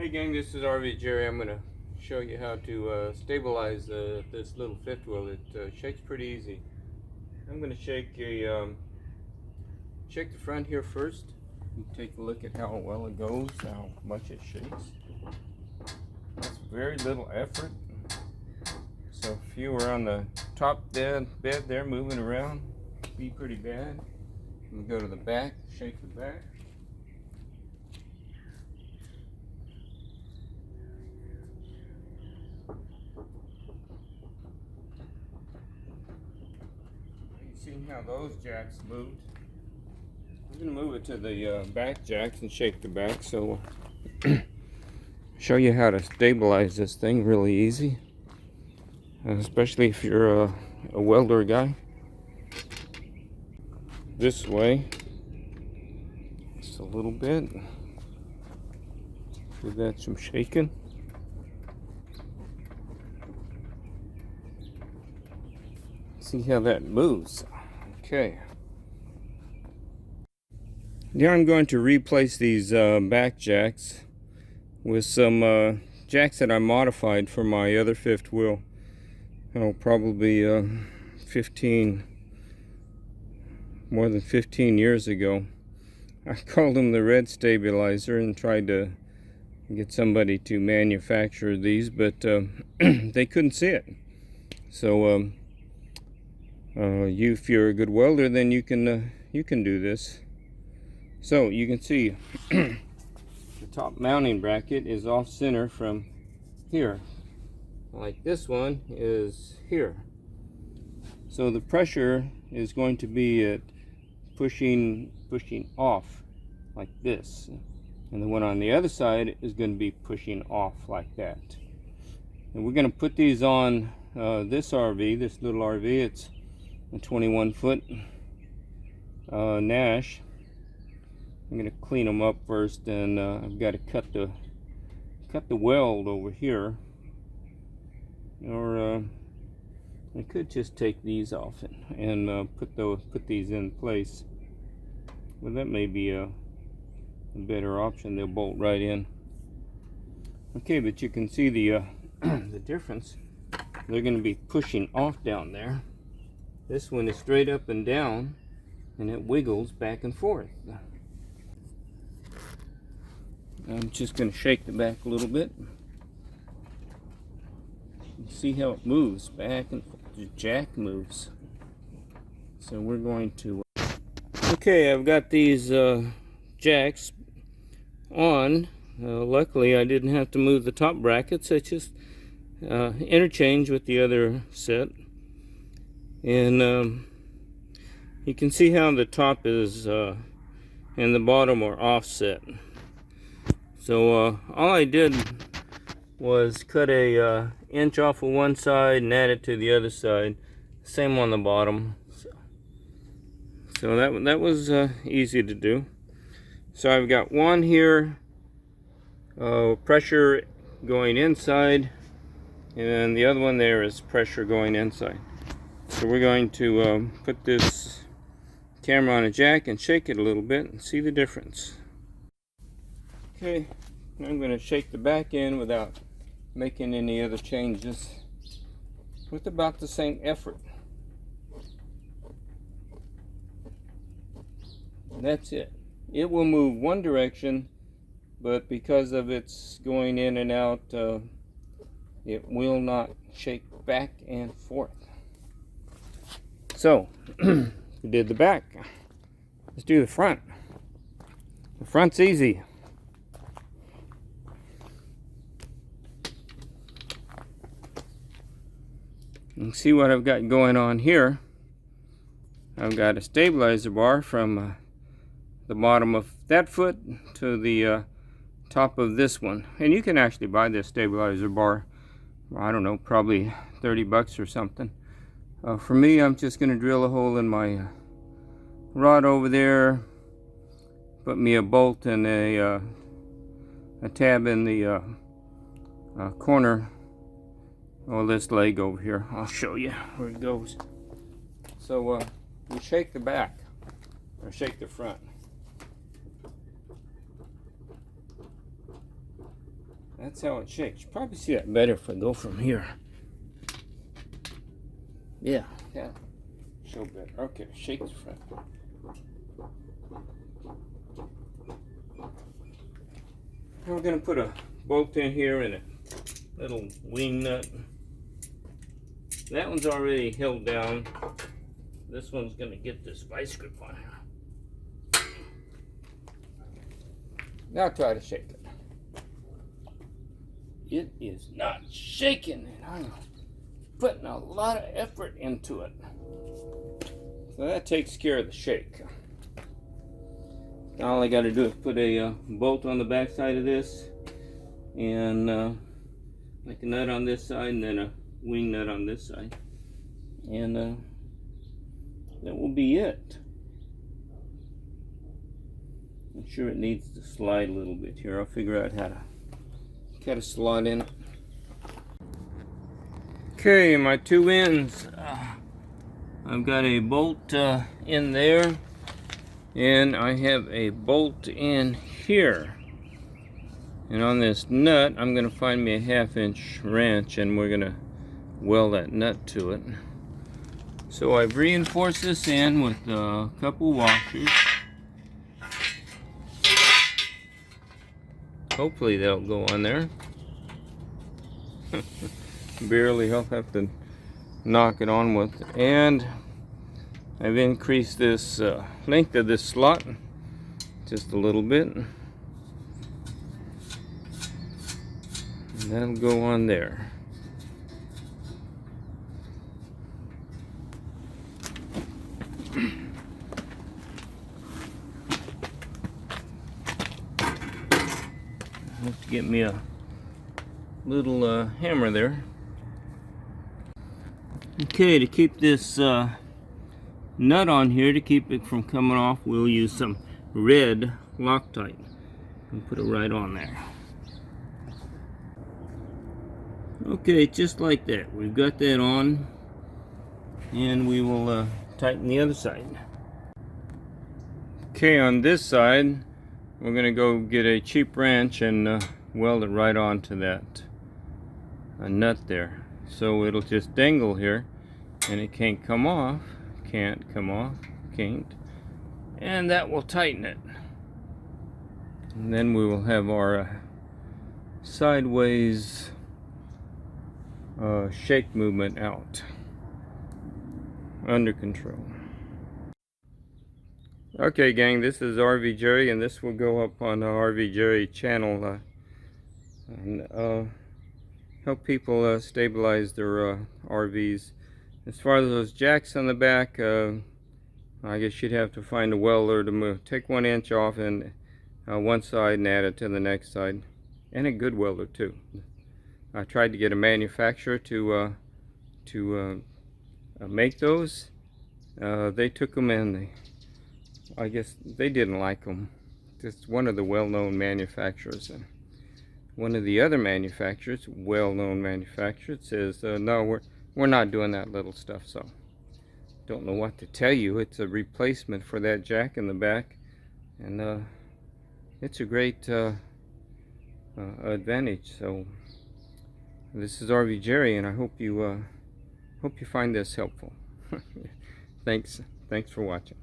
Hey gang, this is RV Jerry. I'm going to show you how to stabilize this little fifth wheel. It shakes pretty easy. I'm going to shake the front here first. You take a look at how well it goes, how much it shakes. It's very little effort. So if you were on the top bed there moving around, it'd be pretty bad. You go to the back, shake the back. Seeing how those jacks moved. I'm going to move it to the back jacks and shake the back. So show you how to stabilize this thing really easy, especially if you're a welder guy. This way, just a little bit. Give that some shaking. See how that moves. Okay. Now I'm going to replace these back jacks with some jacks that I modified for my other fifth wheel. Oh, probably more than 15 years ago. I called them the red stabilizer and tried to get somebody to manufacture these, but they couldn't see it. So if you're a good welder, then you can do this. So you can see the top mounting bracket is off center from here, like this one is here. So the pressure is going to be at pushing off like this, and the one on the other side is going to be pushing off like that. And we're going to put these on this RV, this little RV. It's a 21-foot Nash. I'm going to clean them up first, and I've got to cut the weld over here, or I could just take these off and put these in place. Well, that may be a better option. They'll bolt right in. Okay, but you can see the the difference. They're going to be pushing off down there. This one is straight up and down, and it wiggles back and forth. I'm just going to shake the back a little bit. See how it moves back and forth. The jack moves. So we're going to... Okay, I've got these jacks on. Luckily, I didn't have to move the top brackets. I just interchanged with the other set. And you can see how the top is and the bottom are offset. So all I did was cut a inch off of one side and add it to the other side. Same on the bottom. So that was easy to do. So I've got one here, pressure going inside, and the other one there is pressure going inside. So we're going to put this camera on a jack and shake it a little bit and see the difference. Okay, I'm going to shake the back end without making any other changes, with about the same effort. And that's it. It will move one direction, but because of its going in and out, it will not shake back and forth. So, we did the back. Let's do the front. The front's easy. You can see what I've got going on here. I've got a stabilizer bar from the bottom of that foot to the top of this one. And you can actually buy this stabilizer bar, I don't know, probably 30 bucks or something. For me, I'm just going to drill a hole in my rod over there, put me a bolt and a tab in the corner of this leg over here. I'll show you where it goes. So we shake the back, or shake the front. That's how it shakes. Probably see that better if I go from here. Yeah, show better. Okay, shake the front. Now we're going to put a bolt in here and a little wing nut. That one's already held down. This one's going to get this vice grip on here. Now try to shake it. It is not shaking, and I'm putting a lot of effort into it. So that takes care of the shake. Now all I got to do is put a bolt on the back side of this, and like a nut on this side, and then a wing nut on this side, and that will be it. I'm sure it needs to slide a little bit here. I'll figure out how to cut a slot in it. Okay, my two ends. I've got a bolt in there, and I have a bolt in here. And on this nut, I'm going to find me a 1/2-inch wrench, and we're going to weld that nut to it. So I've reinforced this in with a couple washers. Hopefully they'll go on there. Barely, I'll have to knock it on with. And I've increased this length of this slot just a little bit. And that'll go on there. I have to get me a little hammer there. Okay, to keep this nut on here, to keep it from coming off, we'll use some red Loctite and put it right on there. Okay, just like that. We've got that on, and we will tighten the other side. Okay, on this side, we're going to go get a cheap wrench and weld it right onto that nut there. So it'll just dangle here, and it can't come off. Can't come off. Can't. And that will tighten it. And then we will have our sideways shake movement out under control. Okay, gang, this is RV Jerry, and this will go up on the RV Jerry channel and help people stabilize their RVs. As far as those jacks on the back, I guess you'd have to find a welder to take 1 inch off and one side and add it to the next side, and a good welder too. I tried to get a manufacturer to make those. They took them, and I guess they didn't like them. Just one of the well-known manufacturers, and one of the other manufacturers, well-known manufacturers, says no, we're not doing that little stuff. So don't know what to tell you. It's a replacement for that jack in the back, and it's a great advantage. So this is RV Jerry, and I hope you find this helpful. Thanks for watching.